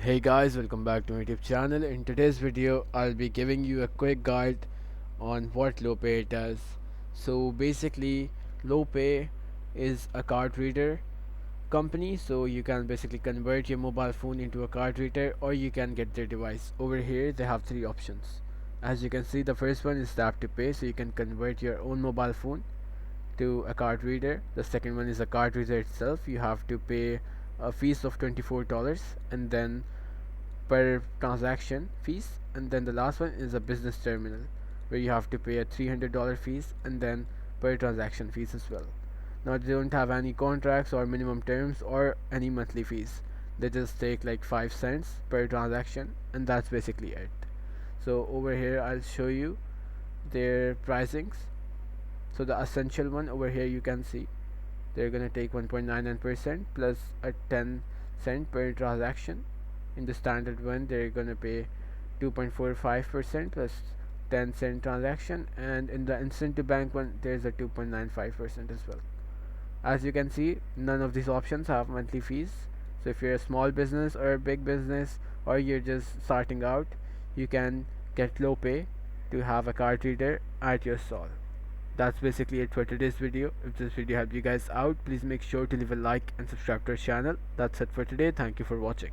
Hey guys, welcome back to my YouTube channel. In today's video, I'll be giving you a quick guide on what LoPay does. So basically, LoPay is a card reader company, so you can basically convert your mobile phone into a card reader or you can get their device. Over here, they have three options. As you can see, the first one is tap to pay, so you can convert your own mobile phone to a card reader. The second one is a card reader itself. You have to pay a fees of $24 and then per transaction fees, and then the last one is a business terminal where you have to pay a $300 fees and then per transaction fees as well. Now they don't have any contracts or minimum terms or any monthly fees. They just take like 5 cents per transaction and that's basically it. So over here I'll show you their pricings. So the essential one over here, you can see they're gonna take 1.99% plus a 10 cent per transaction. In the standard one, they're gonna pay 2.45% plus 10 cent transaction, and in the instant to bank one, there's a 2.95% as well. As you can see, none of these options have monthly fees. So if you're a small business or a big business, or you're just starting out, you can get LoPay to have a card reader at your stall. That's basically it for today's video. If this video helped you guys out, please make sure to leave a like and subscribe to our channel. That's it for today. Thank you for watching.